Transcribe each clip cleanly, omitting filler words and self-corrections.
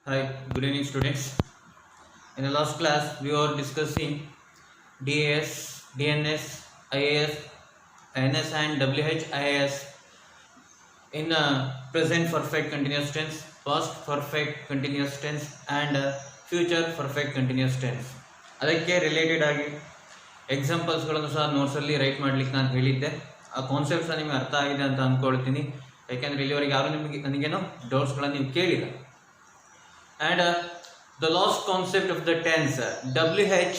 Hi, good evening students. In the last class, we were discussing DAS, DNS, IAS, NS and WHIAS in present perfect continuous tense, past perfect continuous tense and future perfect continuous tense. ಅದಕ್ಕೆ related ಆಗಿ ಎಕ್ಸಾಂಪಲ್ಸ್ಗಳನ್ನು ಸಹ ನೋಟ್ಸಲ್ಲಿ right ಮಾಡ್ಲಿಕ್ಕೆ ನಾನು ಹೇಳಿದ್ದೆ. ಆ concepts ನಿಮಗೆ ಅರ್ಥ ಆಗಿದೆ ಅಂತ ಅಂದ್ಕೊಳ್ತೀನಿ. ಯಾಕೆಂದರೆ ಇಲ್ಲಿವರೆಗೆ ಯಾರು ನನಗೇನೋ ಡೌಟ್ಸ್ಗಳನ್ನು ನೀವು ಕೇಳಿಲ್ಲ. And the last concept of the tense WHINS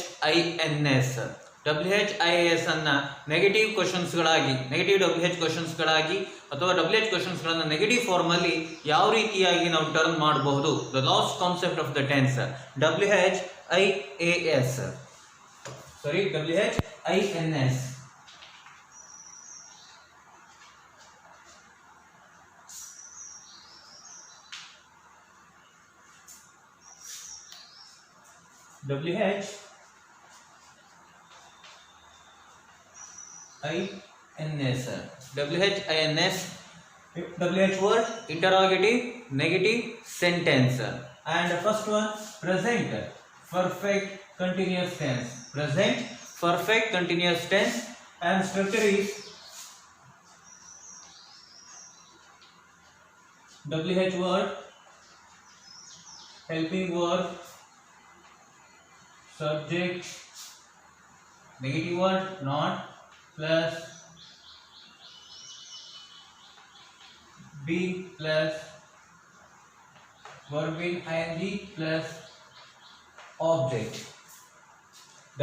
WHIS ಅನ್ನ ನೆಗೆಟಿವ್ ಕ್ವಶನ್ಸ್ಗಳಾಗಿ ನೆಗೆಟಿವ್ WH ಕ್ವಶನ್ಸ್ಗಳಾಗಿ ಅಥವಾ WH ಕ್ವಶನ್ಸ್ಗಳನ್ನು ನೆಗೆಟಿವ್ ಫಾರ್ಮಲ್ಲಿ ಯಾವ ರೀತಿಯಾಗಿ ನಾವು ಟರ್ನ್ ಮಾಡಬಹುದು. The last concept of the tense WHIAS sorry WHINS. WHINS WH word interrogative negative sentence and the first one present perfect continuous tense. Present perfect continuous tense and structure is WH word helping word subject negative word not plus be plus verb in ing plus object.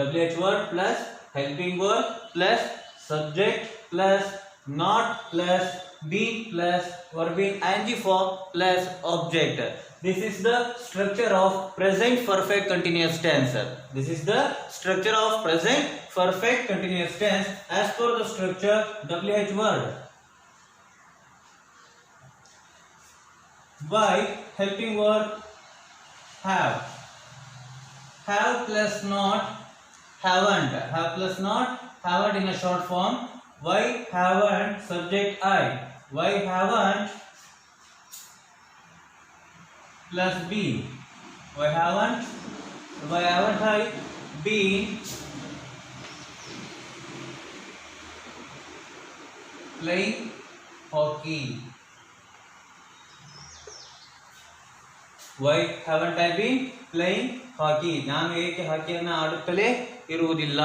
WH word plus helping word plus subject plus not plus be plus verb in ing form plus object. This is the structure of present perfect continuous tense. This is the structure of present perfect continuous tense as per the structure WH word. By helping word have plus not haven't, have plus not haven't in a short form. Why haven't subject I, why haven't plus be, why haven't I been playing hockey. Why haven't I been playing hockey? ನಾನು ಏಕೆ ಹಾಕಿಯನ್ನು ಆಡುತ್ತಲೇ ಇರುವುದಿಲ್ಲ.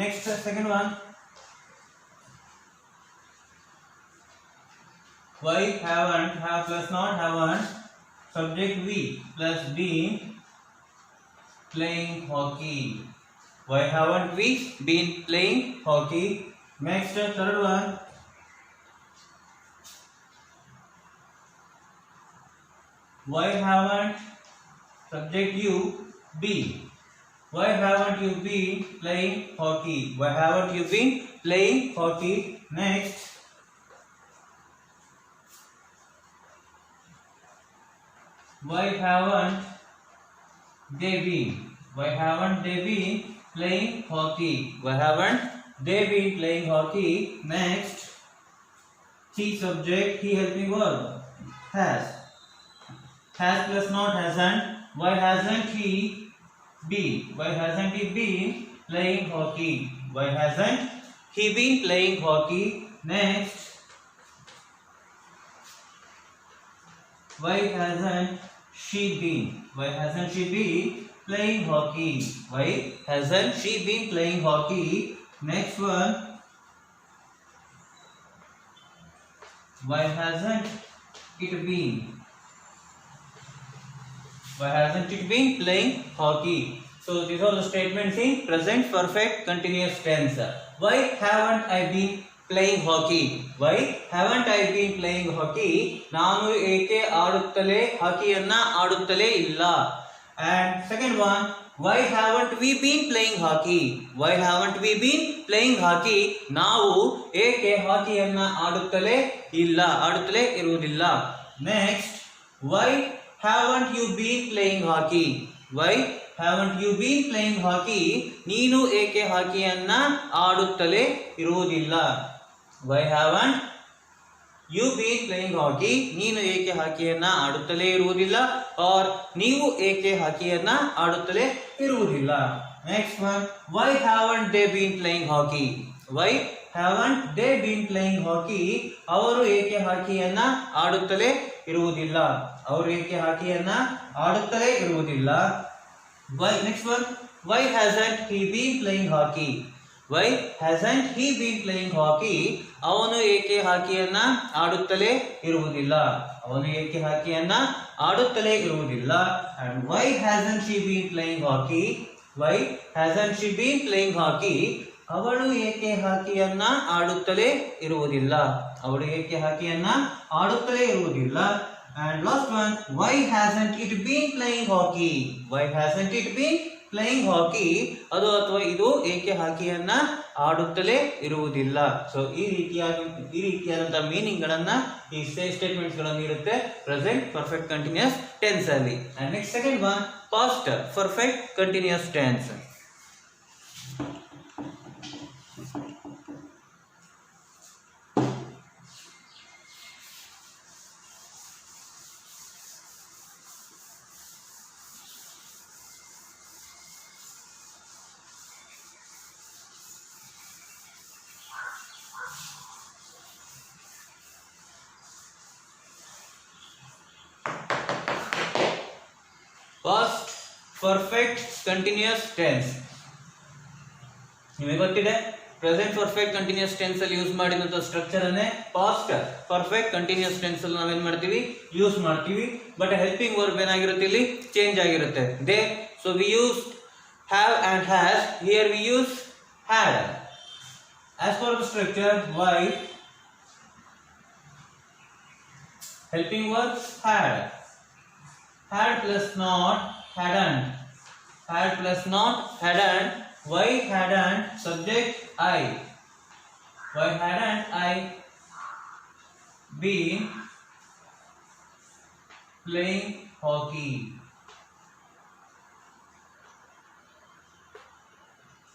Next second one. Why haven't, have plus not haven't, subject we plus been playing hockey. Why haven't we been playing hockey? Next third one. Why haven't subject you be, why haven't you been playing hockey? Why haven't you been playing hockey? Next. Why haven't they been, why haven't they been playing hockey? Why haven't they been playing hockey? Next. He subject, he helping verb has plus not hasn't. Why hasn't he been, why hasn't he been playing hockey? Why hasn't he been playing hockey? Next. Why hasn't she been, why hasn't she been playing hockey? Why hasn't she been playing hockey? Next one. Why hasn't it been, why hasn't it been playing hockey? So these are the statements in present perfect continuous tense. Why haven't I been playing hockey? Why haven't I been playing hockey? ನಾನು ಏಕೆ ಆಡುತ್ತಲೇ ಹಾಕಿಯನ್ನ ಆಡುತ್ತಲೇ ಇಲ್ಲ. And second one. Why haven't we been playing hockey? Why haven't we been playing hockey? ನಾವು ಏಕೆ ಹಾಕಿಯನ್ನ ಆಡುತ್ತಲೇ ಇಲ್ಲ, ಆಡುತ್ತಲೇ ಇರುವುದಿಲ್ಲ. Next. Why haven't you been playing hockey? Why haven't you been playing hockey? ನೀನು ಏಕೆ ಹಾಕಿಯನ್ನ ಆಡುತ್ತಲೇ ಇರುವುದಿಲ್ಲ. Why haven't you been playing hockey, ನೀನು ಏಕೆ ಹಾಕಿಯನ್ನ ಆಡುತ್ತಲೇ ಇರುವುದಿಲ್ಲ, ಆರ್ ನೀವು ಏಕೆ ಹಾಕಿಯನ್ನ ಆಡುತ್ತಲೇ ಇರುವುದಿಲ್ಲ. Next one, why haven't they been playing hockey, why haven't they been playing hockey, ಅವರು ಏಕೆ ಹಾಕಿಯನ್ನ ಆಡುತ್ತಲೇ ಇರುವುದಿಲ್ಲ, ಅವರು ಏಕೆ ಹಾಕಿಯನ್ನ ಆಡುತ್ತಲೇ ಇರುವುದಿಲ್ಲ. Why next one, why hasn't he been playing hockey, why hasn't he been playing hockey, ಅವನು ಏಕೆ ಹಾಕಿಯನ್ನ ಆಡುತ್ತಲೇ ಇರುವುದಿಲ್ಲ, ಅವನು ಏಕೆ ಹಾಕಿಯನ್ನ ಆಡುತ್ತಲೇ ಇರುವುದಿಲ್ಲ. And why hasn't she been playing hockey, why hasn't she been playing hockey, ಅವಳು ಏಕೆ ಹಾಕಿಯನ್ನ ಆಡುತ್ತಲೇ ಇರುವುದಿಲ್ಲ, ಅವಳು ಏಕೆ ಹಾಕಿಯನ್ನ ಆಡುತ್ತಲೇ ಇರುವುದಿಲ್ಲ. And last one, why hasn't it been playing hockey, why hasn't it been playing hockey, ಅದು ಅಥವಾ ಇದು ಏಕೆ ಹಾಕಿಯನ್ನ ಆಡುತ್ತಲೇ ಇರುವುದಿಲ್ಲ. ಸೊ ಈ ರೀತಿಯಾದಂತಹ ಮೀನಿಂಗ್ ಗಳನ್ನ ಈ ಸ್ಟೇಟ್ಮೆಂಟ್ಸ್ ಗಳನ್ನು ನೀಡುತ್ತೆ ಪ್ರೆಸೆಂಟ್ ಪರ್ಫೆಕ್ಟ್ ಕಂಟಿನ್ಯೂಸ್ ಟೆನ್ಸ್ ಅಲ್ಲಿ. And next second one, past perfect continuous tense. Past perfect continuous tense ನಿಮಗೆ ಗೊತ್ತಿದೆ. ಪ್ರೆಸೆಂಟ್ ಪರ್ಫೆಕ್ಟ್ ಕಂಟಿನ್ಯೂಸ್ ಟೆನ್ಸ್ ಅಲ್ಲಿ ಯೂಸ್ ಮಾಡಿದಂತ ಸ್ಟ್ರಕ್ಚರ್ ಅನ್ನೇ ಪಾಸ್ಟ್ ಪರ್ಫೆಕ್ಟ್ ಕಂಟಿನ್ಯೂಸ್ ಟೆನ್ಸ್ ಅಲ್ಲಿ ನಾವೇನ್ ಮಾಡ್ತೀವಿ, ಯೂಸ್ ಮಾಡ್ತೀವಿ. ಬಟ್ ಹೆಲ್ಪಿಂಗ್ ವರ್ಬ್ ಏನಾಗಿರುತ್ತೆ, ಇಲ್ಲಿ ಚೇಂಜ್ ಆಗಿರುತ್ತೆ. They, so we use have and has, here we use had. As for the structure, why helping verbs had, had plus not, hadn't, had plus not, hadn't. Why hadn't, subject I, why hadn't I been playing hockey,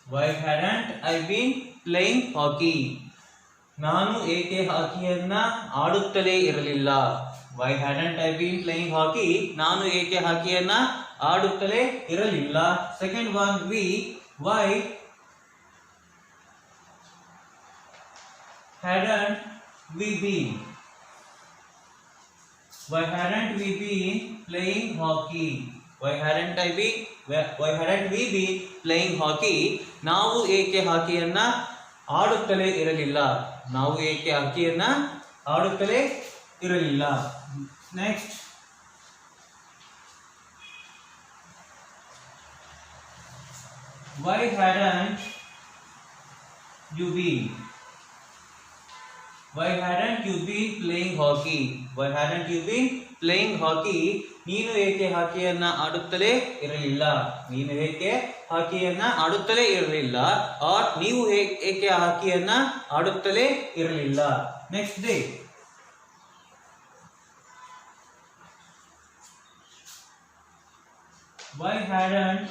why hadn't I been playing hockey, ನಾನು ಏಕೆ ಹಾಕಿಯನ್ನ ಆಡುತ್ತಲೇ ಇರಲಿಲ್ಲ. Why hadn't I been playing hockey, ನಾನು ಏಕೆ ಹಾಕಿಯನ್ನ ಆಡುತ್ತಲೇ ಇರಲಿಲ್ಲ. Second one, we, why hadn't we been, why hadn't we been playing hockey, why hadn't I be, why hadn't we been playing hockey, ನಾವು ಏಕೆ ಹಾಕಿಯನ್ನ ಆಡುತ್ತಲೇ ಇರಲಿಲ್ಲ, ನಾವು ಏಕೆ ಹಾಕಿಯನ್ನ ಆಡುತ್ತಲೇ ಇರಲಿಲ್ಲ. Next, why hadn't you been, why hadn't you been playing hockey, why hadn't you been playing hockey, ನೀನು ಏಕೆ ಹಾಕಿಯನ್ನ ಆಡುತ್ತಲೇ ಇರಲಿಲ್ಲ, ನೀನು ಏಕೆ ಹಾಕಿಯನ್ನ ಆಡುತ್ತಲೇ ಇರಲಿಲ್ಲ, ಆರ್ ನೀವು ಏಕೆ ಹಾಕಿಯನ್ನ ಆಡುತ್ತಲೇ ಇರಲಿಲ್ಲ. Next day, why hadn't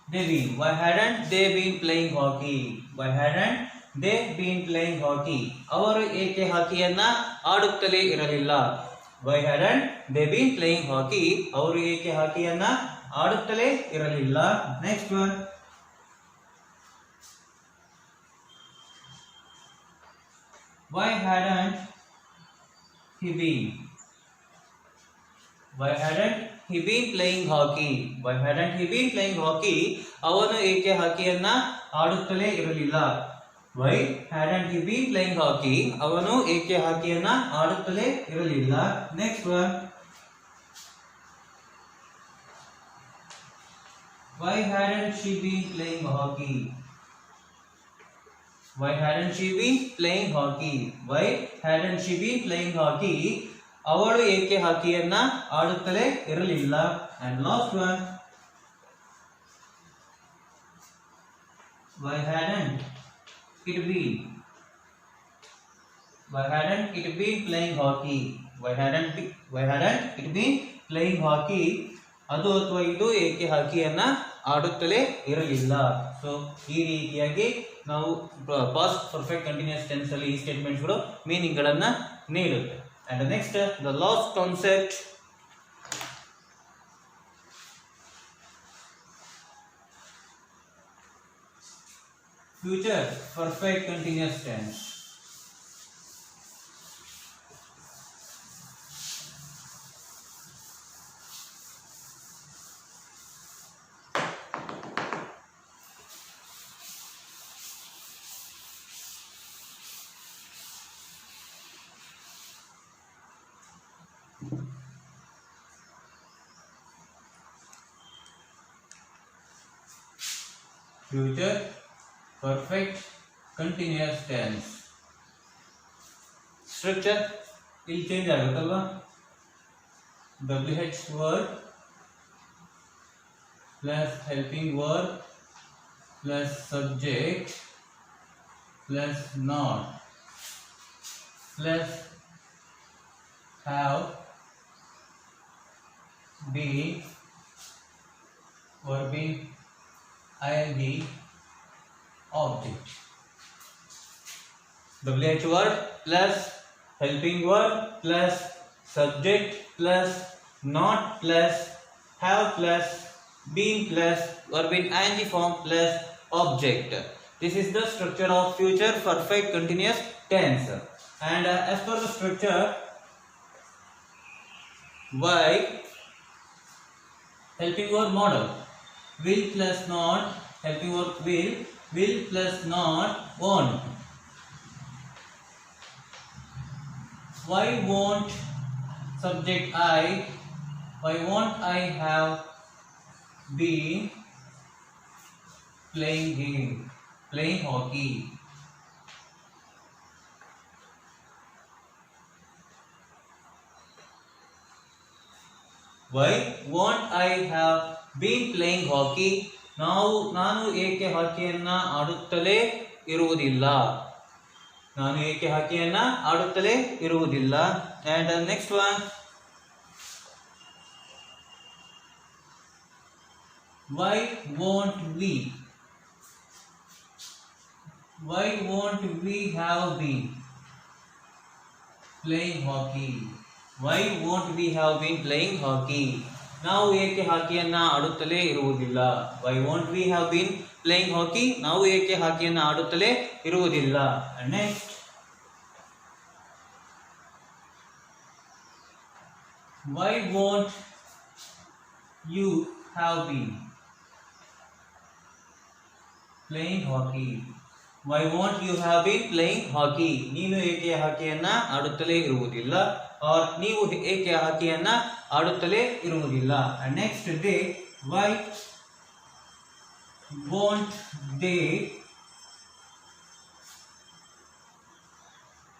they been, why hadn't they been playing hockey, why hadn't they been playing hockey, ಅವರು ಏಕೆ ಹಾಕಿಯನ್ನ ಆಡುತ್ತಲೇ ಇರಲಿಲ್ಲ. why hadn't they been playing hockey, ಅವರು ಏಕೆ ಹಾಕಿಯನ್ನ ಆಡುತ್ತಲೇ ಇರಲಿಲ್ಲ. Next one, why hadn't he been, why hadn't he been playing hockey, why hadn't he been playing hockey, ಅವನು ಏಕೆ ಹಾಕಿಯನ್ನ ಆಡುತ್ತಲೇ ಇರಲಿಲ್ಲ. why hadn't he been playing hockey, ಅವನು ಏಕೆ ಹಾಕಿಯನ್ನ ಆಡುತ್ತಲೇ ಇರಲಿಲ್ಲ. Next one, why hadn't she been playing hockey, why hadn't she been playing hockey, why hadn't she been playing hockey, ಅವಳು ಏಕೆ ಹಾಕಿಯನ್ನ ಆಡುತ್ತಲೇ ಇರಲಿಲ್ಲ. And last one, why hadn't it been, why hadn't it been playing hockey, why hadn't it been playing hockey, ಅದು ಅಥವಾ ಇದು ಏಕೆ ಹಾಕಿಯನ್ನ ಆಡುತ್ತಲೇ ಇರಲಿಲ್ಲ. ಸೊ ಈ ರೀತಿಯಾಗಿ ನಾವು ಪಾಸ್ಟ್ ಪರ್ಫೆಕ್ಟ್ ಕಂಟಿನ್ಯೂಸ್ ಟೆನ್ಸ್ ಅಲ್ಲಿ ಈ ಸ್ಟೇಟ್ಮೆಂಟ್ಸ್ಗಳು ಮೀನಿಂಗ್ಗಳನ್ನು ನೀಡುತ್ತೆ. And next the last concept, future perfect continuous tense. Future perfect continuous tense structure ಇಲ್ಲಿ change ಆಗುತ್ತಲ್ವಾ, WH word plus helping word plus subject plus not plus have been or been ing object. WH word plus helping word plus subject plus not plus have plus been plus verb in ing form plus object. This is the structure of future perfect continuous tense. And as per the structure, why helping word model, will plus not, helping word will plus not, won't. Why won't subject I, why won't I have been playing game, playing hockey. Why won't I have been playing hockey? ನಾನು ಏಕೆ ಹಾಕಿಯನ್ನ ಆಡುತ್ತಲೇ ಇರುವುದಿಲ್ಲ, ನಾನು ಏಕೆ ಹಾಕಿಯನ್ನ ಆಡುತ್ತಲೇ ಇರುವುದಿಲ್ಲ. And next one, why won't we, why won't we have been playing hockey, why won't we have been playing hockey. ನಾವು ಏಕೆ ಹಾಕಿಯನ್ನ ಆಡುತ್ತಲೇ ಇರುವುದಿಲ್ಲ, why won't we have been playing hockey, ನಾವು ಏಕೆ ಹಾಕಿಯನ್ನ ಆಡುತ್ತಲೇ ಇರುವುದಿಲ್ಲ. Next, why won't you have been playing hockey, why won't you have been playing hockey, ನೀನು ಏಕೆ ಹಾಕಿಯನ್ನ ಆಡುತ್ತಲೇ ಇರುವುದಿಲ್ಲ, or ನೀವು ಏಕೆ ಹಾಕಿಯನ್ನ ಆಡುತ್ತಲೇ ಇರುವುದಿಲ್ಲ. And next day, why won't they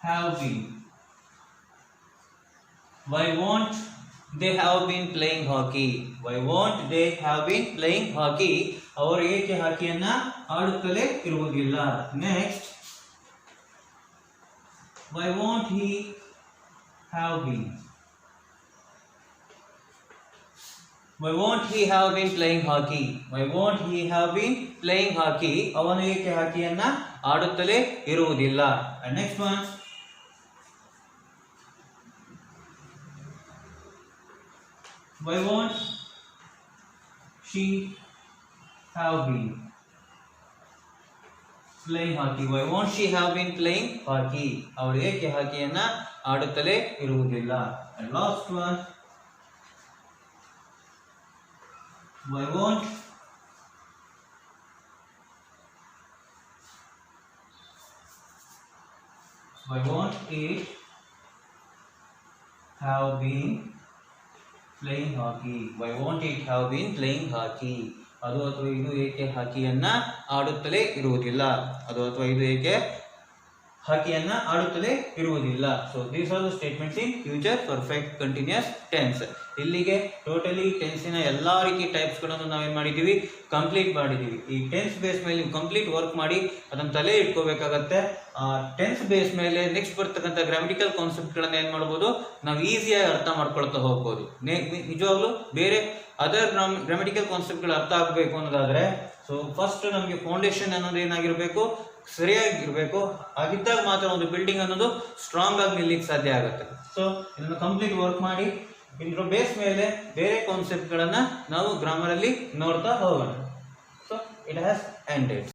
have been, why won't they have been playing hockey, why won't they have been playing hockey, ಅವರು ಏಕೆ ಹಾಕಿಯನ್ನ ಆಡುತ್ತಲೇ ಇರುವುದಿಲ್ಲ. Next, why won't he have been, why won't he have been playing hockey, why won't he have been playing hockey, ಅವನು ಏಕೆ ಹಾಕಿಯನ್ನ ಆಡುತ್ತಲೇ ಇರುವುದಿಲ್ಲ. And next one, why won't she have been playing hockey, why won't she have been playing hockey, ಅವರು ಏಕೆ ಹಾಕಿಯನ್ನ ಆಡುತ್ತಲೇ ಇರುವುದಿಲ್ಲ. And last one, why won't it have been playing hockey, why won't it have been playing hockey, ಅದು ಅಥವಾ ಇದು ಏಕೆ ಹಾಕಿಯನ್ನ ಆಡುತ್ತಲೇ ಇರುವುದಿಲ್ಲ, ಅದು ಅಥವಾ ಇದು ಏಕೆ ಹಾಕಿಯನ್ನ ಆಡುತ್ತಲೇ ಇರುವುದಿಲ್ಲ. So these are the statements in future perfect continuous tense. ಇಲ್ಲಿಗೆ ಟೋಟಲಿ ಟೆನ್ಸಿನ ಎಲ್ಲಾ ರೀತಿ ಟೈಪ್ಸ್ಗಳನ್ನು ನಾವೇನು ಮಾಡಿದ್ದೀವಿ, ಕಂಪ್ಲೀಟ್ ಮಾಡಿದ್ದೀವಿ. ಈ ಟೆನ್ಸ್ ಬೇಸ್ ಮೇಲೆ ನೀವು ಕಂಪ್ಲೀಟ್ ವರ್ಕ್ ಮಾಡಿ ಅದನ್ನು ತಲೆ ಇಟ್ಕೋಬೇಕಾಗತ್ತೆ. ಟೆನ್ಸ್ ಬೇಸ್ ಮೇಲೆ ನೆಕ್ಸ್ಟ್ ಬರ್ತಕ್ಕಂಥ ಗ್ರಾಮಟಿಕಲ್ ಕಾನ್ಸೆಪ್ಟ್ಗಳನ್ನ ಏನು ಮಾಡ್ಬೋದು, ನಾವು ಈಸಿಯಾಗಿ ಅರ್ಥ ಮಾಡ್ಕೊಳ್ತಾ ಹೋಗ್ಬೋದು. ನಿಜವಾಗ್ಲೂ ಬೇರೆ ಅದರ್ ಗ್ರಾಮಟಿಕಲ್ ಕಾನ್ಸೆಪ್ಟ್ಗಳು ಅರ್ಥ ಆಗಬೇಕು ಅನ್ನೋದಾದ್ರೆ, ಸೊ ಫಸ್ಟ್ ನಮಗೆ ಫೌಂಡೇಶನ್ ಅನ್ನೋದು ಏನಾಗಿರಬೇಕು, ಸರಿಯಾಗಿರಬೇಕು. ಹಾಗಿದ್ದಾಗ ಮಾತ್ರ ಒಂದು ಬಿಲ್ಡಿಂಗ್ ಅನ್ನೋದು ಸ್ಟ್ರಾಂಗ್ ಆಗಿ ನಿಲ್ಲಿಕ್ಕೆ ಸಾಧ್ಯ ಆಗುತ್ತೆ. ಸೊ ಇದನ್ನು ಕಂಪ್ಲೀಟ್ ವರ್ಕ್ ಮಾಡಿ ಇದ್ರ ಬೇಸ್ ಮೇಲೆ ಬೇರೆ ಕಾನ್ಸೆಪ್ಟ್ಗಳನ್ನು ನಾವು ಗ್ರಾಮರಲ್ಲಿ ನೋಡ್ತಾ ಹೋಗೋಣ. So it has ended.